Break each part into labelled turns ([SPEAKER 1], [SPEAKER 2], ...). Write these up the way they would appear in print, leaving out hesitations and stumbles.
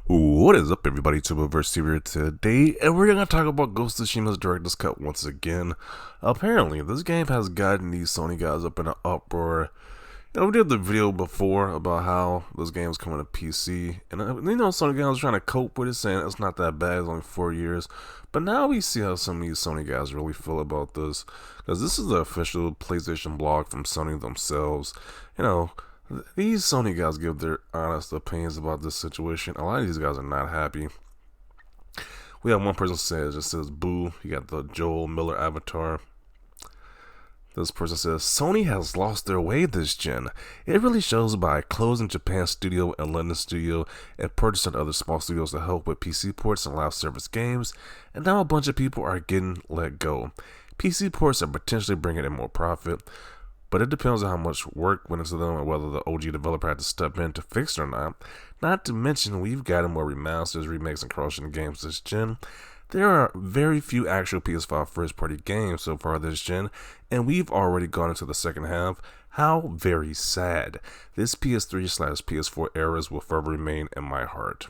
[SPEAKER 1] What is up, everybody? Tuberverse here today, and we're gonna talk about Ghost of Tsushima's Director's Cut once again. Apparently, this game has gotten these Sony guys up in an uproar. We did the video before about how this game is coming to PC, and Sony guys are trying to cope with it, saying it's not that bad, it's only 4 years. But now we see how some of these Sony guys really feel about this, because this is the official PlayStation blog from Sony themselves. You know, these Sony guys give their honest opinions about this situation. A lot of these guys are not happy. We have one person says boo. You got the Joel Miller avatar. This person says, Sony has lost their way this gen. It really shows by closing Japan studio and London studio and purchasing other small studios to help with PC ports and live service games, and now a bunch of people are getting let go. PC ports are potentially bringing in more profit, but it depends on how much work went into them and whether the OG developer had to step in to fix it or not. Not to mention, we've gotten more remasters, remakes, and cross-gen games this gen. There are very few actual PS5 first-party games so far this gen, and we've already gone into the second half. How very sad. This PS3/PS4 eras will forever remain in my heart.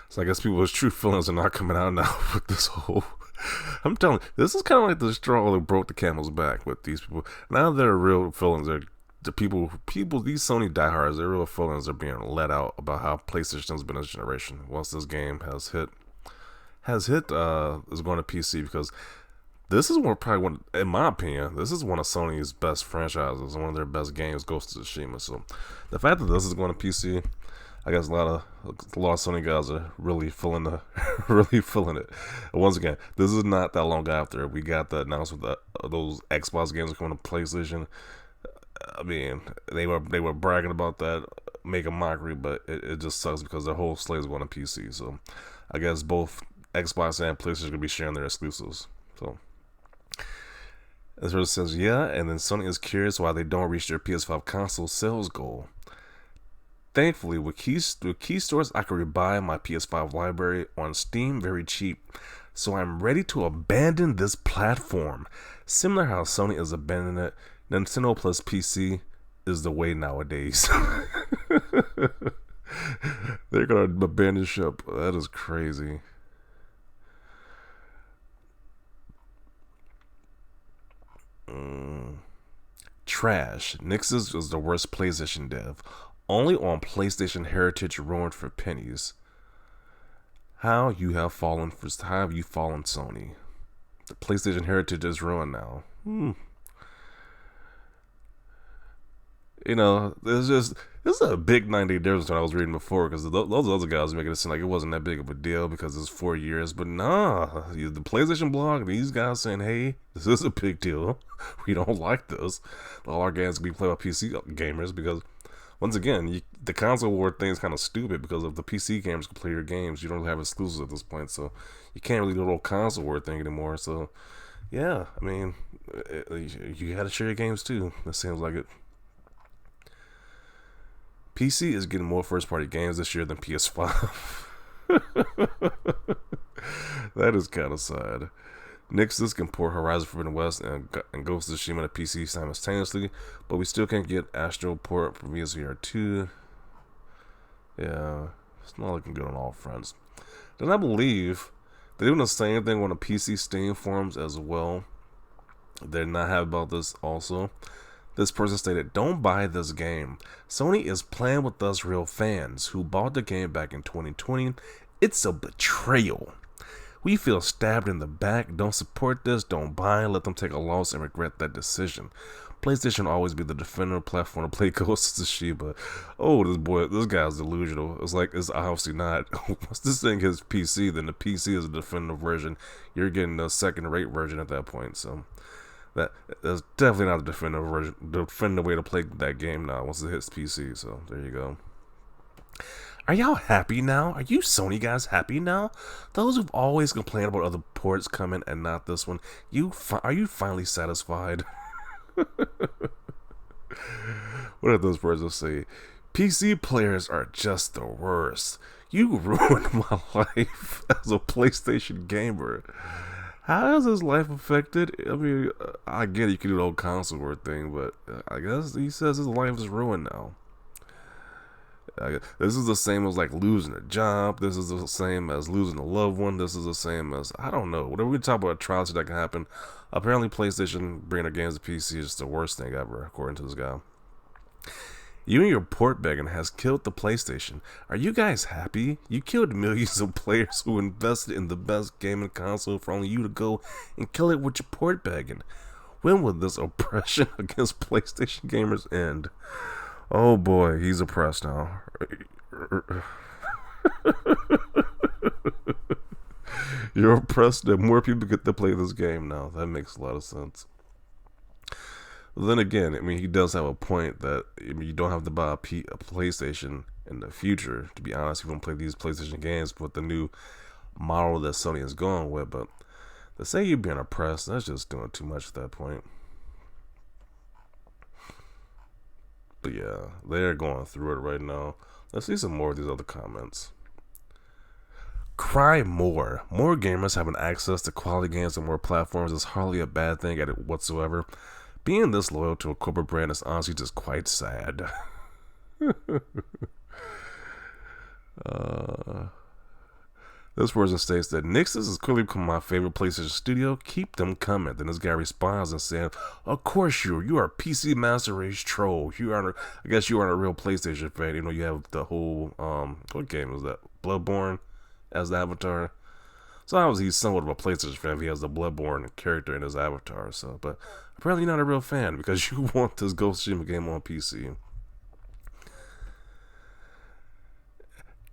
[SPEAKER 1] So I guess people's true feelings are not coming out now with this whole... I'm telling you, this is kind of like the straw that broke the camel's back with these people. Now their real feelings are... these Sony diehards, their real feelings are being let out about how PlayStation has been this generation. Once this game is going to PC, because this is in my opinion, this is one of Sony's best franchises, one of their best games, Ghost of Tsushima. So the fact that this is going to PC, I guess a lot of Sony guys are really feeling it. And once again, this is not that long after we got the announcement that those Xbox games are coming to PlayStation. I mean, they were bragging about that, making mockery, but it just sucks because their whole slate is going to PC. So I guess both Xbox and PlayStation are going to be sharing their exclusives. So this person says, yeah, and then Sony is curious why they don't reach their PS5 console sales goal. Thankfully, with key stores, I can rebuy my PS5 library on Steam very cheap. So I'm ready to abandon this platform. Similar how Sony is abandoning it, Nintendo plus PC is the way nowadays. They're going to abandon ship. That is crazy. Trash. Nix's is the worst PlayStation dev. Only on PlayStation Heritage ruined for pennies. How have you fallen, Sony? The PlayStation Heritage is ruined now. This is a big 90 difference when I was reading before, because those other guys making it seem like it wasn't that big of a deal because it's 4 years. But nah, the PlayStation blog, these guys saying, hey, this is a big deal. We don't like this. All our games can be played by PC gamers, because once again, the console war thing is kind of stupid, because if the PC gamers can play your games, you don't have exclusives at this point, so you can't really do the whole console war thing anymore. So yeah, I mean, you got to share your games too. It seems like it. PC is getting more first-party games this year than PS5. That is kind of sad. Nixus can port Horizon Forbidden West and Ghost of Tsushima to PC simultaneously, but we still can't get Astro port for PSVR 2. Yeah, it's not looking good on all fronts. Then I believe they're doing the same thing on the PC Steam forums as well. They're not happy about this also. This person stated, don't buy this game. Sony is playing with us real fans who bought the game back in 2020. It's a betrayal. We feel stabbed in the back. Don't support this. Don't buy. Let them take a loss and regret that decision. PlayStation will always be the defender platform to play Ghost of Tshushima. Oh, this guy's delusional. It's obviously not. Once this thing hits PC, then the PC is a definitive version. You're getting the second-rate version at that point. So that's definitely not the definitive way to play that game now once it hits PC. So there you go. Are y'all happy now? Are you Sony guys happy now? Those who've always complained about other ports coming and not this one, are you finally satisfied? What did those persons say? PC players are just the worst. You ruined my life as a PlayStation gamer. How is his life affected? I mean, I get it, you can do the old console war thing, but I guess he says his life is ruined now. This is the same as like losing a job. This is the same as losing a loved one. This is the same as, I don't know. Whatever we talk about atrocity that can happen, apparently PlayStation bringing their games to PC is the worst thing ever, according to this guy. You and your port begging has killed the PlayStation. Are you guys happy? You killed millions of players who invested in the best gaming console for only you to go and kill it with your port begging. When will this oppression against PlayStation gamers end? Oh boy, he's oppressed now. You're oppressed that more people get to play this game now. That makes a lot of sense. But then again, I mean, he does have a point that, I mean, you don't have to buy a PlayStation in the future. To be honest, you don't play these PlayStation games with the new model that Sony is going with. But to say you're being oppressed, that's just doing too much at that point. But yeah, they're going through it right now. Let's see some more of these other comments. Cry more. More gamers having access to quality games on more platforms is hardly a bad thing at it whatsoever. Being this loyal to a corporate brand is honestly just quite sad. This person states that Nixus has clearly become my favorite PlayStation studio. Keep them coming. Then this guy responds and says, "Of course you are a PC Master Race troll. I guess you aren't a real PlayStation fan. You know, you have the whole what game is that? Bloodborne as the avatar. So obviously he's somewhat of a PlayStation fan if he has the Bloodborne character in his avatar. So, but apparently you're not a real fan because you want this Ghost of Tsushima game on PC."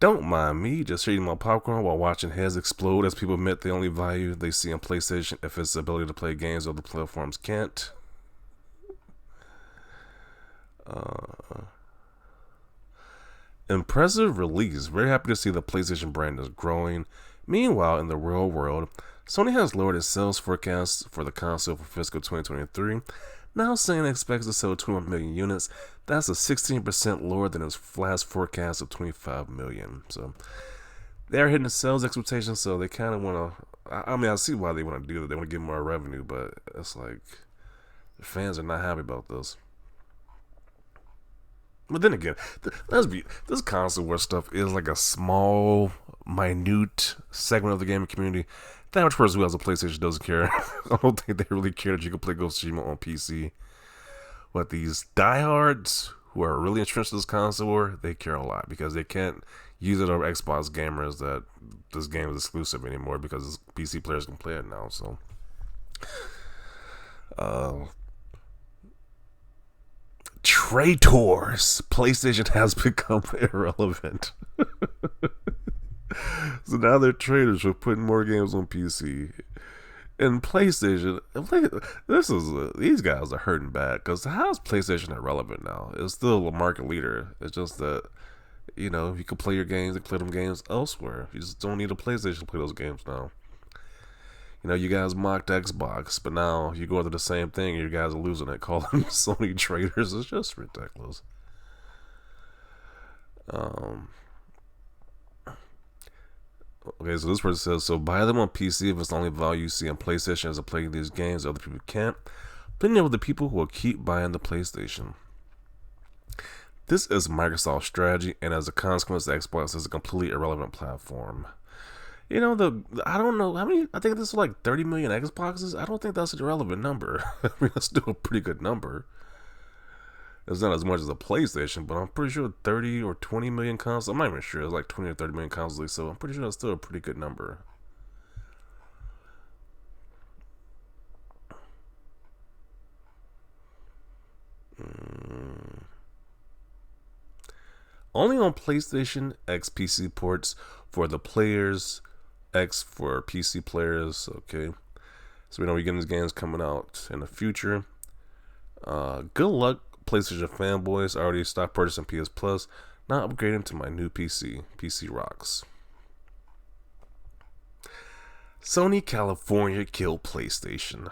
[SPEAKER 1] Don't mind me just eating my popcorn while watching heads explode as people admit the only value they see in PlayStation if it's the ability to play games other platforms can't. Impressive release. Very happy to see the PlayStation brand is growing. Meanwhile, in the real world, Sony has lowered its sales forecast for the console for fiscal 2023. Now Sony expects to sell 21 million units. That's a 16% lower than its last forecast of 25 million. So they're hitting the sales expectations, so they kind of want to, I mean, I see why they want to do that. They want to get more revenue, but it's like the fans are not happy about this. But then again, this console war stuff is like a small, minute segment of the gaming community. The average person who has a PlayStation doesn't care. I don't think they really care that you can play Ghost of Tsushima on PC. But these diehards who are really entrenched in this console war, they care a lot because they can't use it over Xbox gamers that this game is exclusive anymore because PC players can play it now. So, traitors. PlayStation has become irrelevant. So now they're traitors for putting more games on PC. And PlayStation, these guys are hurting bad because how's PlayStation irrelevant now? It's still a market leader. It's just that, you know, you can play your games and play them games elsewhere. You just don't need a PlayStation to play those games now. You know, you guys mocked Xbox, but now you go through the same thing and you guys are losing it, calling Sony traitors. It's just ridiculous. Okay, so this person says, so buy them on PC if it's the only value you see on PlayStation as a playing these games other people can't. Then with the people who will keep buying the PlayStation. This is Microsoft's strategy, and as a consequence, the Xbox is a completely irrelevant platform. You know, I don't know how many. I think this is like 30 million Xboxes. I don't think that's an irrelevant number. I mean, that's still a pretty good number. It's not as much as a PlayStation, but I'm pretty sure 30 or 20 million consoles. I'm not even sure. It's like 20 or 30 million consoles, so I'm pretty sure that's still a pretty good number. Only on PlayStation X PC ports for the players, X for PC players. Okay, so we know we're getting these games coming out in the future. Good luck, PlayStation fanboys. I already stopped purchasing PS Plus. Now upgrading to my new PC. PC rocks. Sony California killed PlayStation.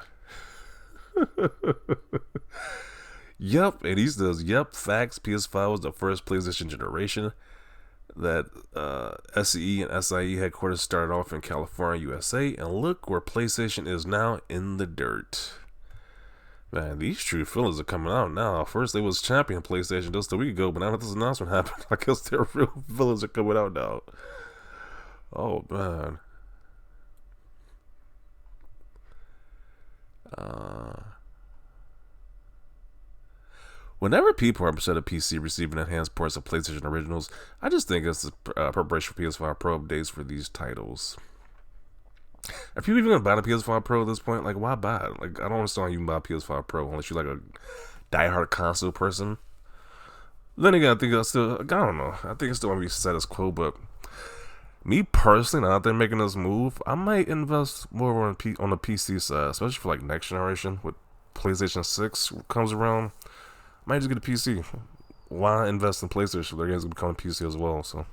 [SPEAKER 1] Yup, and he says, yup, facts. PS5 was the first PlayStation generation that SE and SIE headquarters started off in California, USA, and look where PlayStation is now, in the dirt. Man, these true feelings are coming out now. First, they was champion PlayStation just a week ago, but now that this announcement happened, I guess their real villains are coming out now. Oh man. Uh, Whenever people are upset at PC receiving enhanced ports of PlayStation originals, I just think it's preparation for PS5 Pro updates for these titles. If you even gonna buy a PS5 Pro at this point, like why buy it? Like I don't understand why you can buy a PS5 Pro unless you're like a diehard console person. Then again, I think I don't know. I think it's still gonna be status quo, but me personally, now that they're making this move, I might invest more on the PC side, especially for like next generation with PlayStation 6 comes around. I might just get a PC. Why invest in PlayStation? Their games gonna become a PC as well. So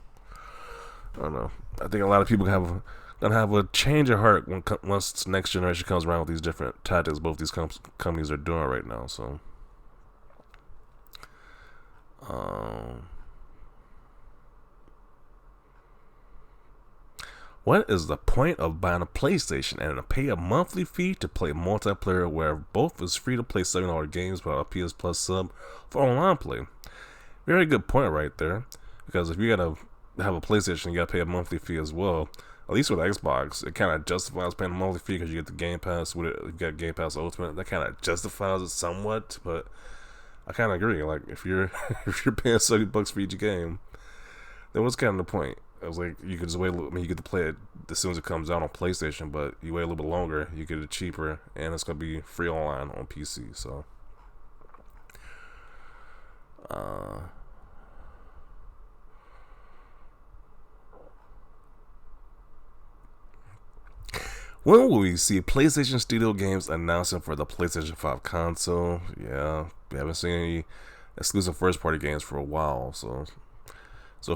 [SPEAKER 1] I don't know. I think a lot of people gonna have a change of heart once next generation comes around with these different tactics both these companies are doing right now. So. What is the point of buying a PlayStation and to pay a monthly fee to play multiplayer where both is free to play $7 games without a PS Plus sub for online play? Very good point right there. Because if you gotta have a PlayStation, you gotta pay a monthly fee as well. At least with Xbox, it kind of justifies paying a monthly fee because you get the Game Pass with it. You got Game Pass Ultimate. That kind of justifies it somewhat, but I kind of agree. Like if you're if you're paying $70 for each game, then what's kind of the point? It was like you could just wait. I mean, you get to play it as soon as it comes out on PlayStation, but you wait a little bit longer, you get it cheaper, and it's gonna be free online on PC. So, when will we see PlayStation Studio games announcing for the PlayStation 5 console? Yeah, we haven't seen any exclusive first-party games for a while, so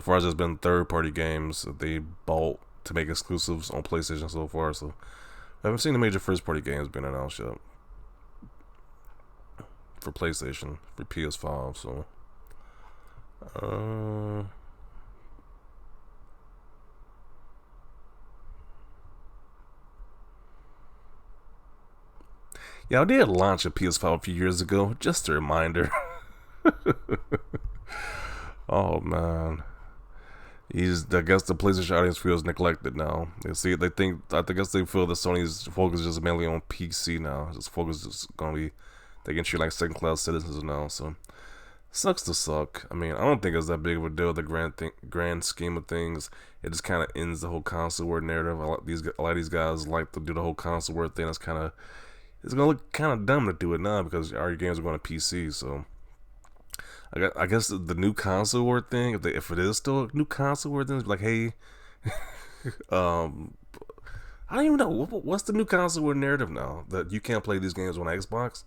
[SPEAKER 1] far as there's been third-party games that they bought to make exclusives on PlayStation so far. So I haven't seen the major first-party games being announced yet for PlayStation, for PS5. So yeah, I did launch a PS5 a few years ago. Just a reminder. Oh man. I guess the PlayStation audience feels neglected now. I guess they feel that Sony's focus is just mainly on PC now. This focus is gonna be, they can treat like second class citizens now. So sucks to suck. I mean, I don't think it's that big of a deal. The grand scheme of things, it just kind of ends the whole console war narrative. A lot of these guys like to do the whole console war thing. It's gonna look kind of dumb to do it now because our games are going to PC. So. I guess the new console war thing, if it is still a new console war thing, it's like, hey, I don't even know what's the new console war narrative now that you can't play these games on Xbox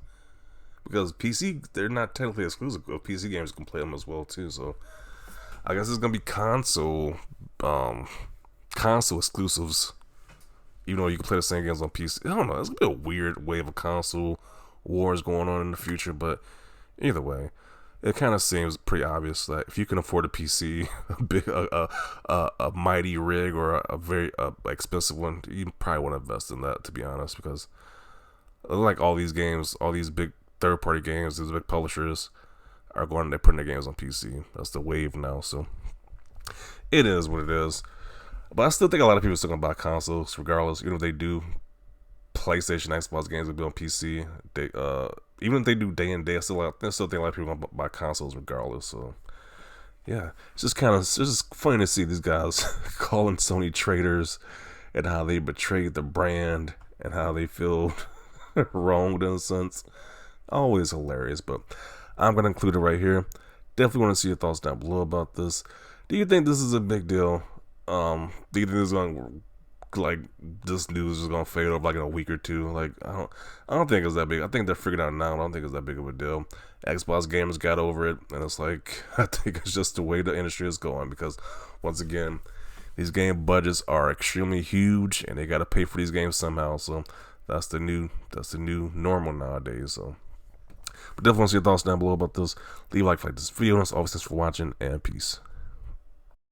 [SPEAKER 1] because PC, they're not technically exclusive. PC games can play them as well too. So I guess it's gonna be console exclusives, even though you can play the same games on PC. I don't know. It's gonna be a weird wave of console wars going on in the future, but either way. It kind of seems pretty obvious that if you can afford a PC, a mighty rig or a very expensive one, you probably want to invest in that, to be honest, because like all these games, all these big third-party games, these big publishers they're putting their games on PC. That's the wave now, so it is what it is. But I still think a lot of people are still gonna buy consoles regardless, even if they do PlayStation, Xbox games will be on PC. Even if they do day and day, I still think a lot of people gonna buy consoles regardless. So yeah, it's just funny to see these guys calling Sony traitors and how they betrayed the brand and how they feel wronged in a sense. Always hilarious, but I'm gonna include it right here. Definitely want to see your thoughts down below about this. Do you think this is a big deal? Do you think this is gonna this news is gonna fade over like in a week or two? Like I don't think it's that big. I think they're figuring out now. I don't think it's that big of a deal. Xbox gamers got over it, and it's like I think it's just the way the industry is going because once again, these game budgets are extremely huge, and they got to pay for these games somehow. So that's the new normal nowadays. So, but definitely want to see your thoughts down below about this. Leave a like for this video. And obviously, thanks for watching, and peace.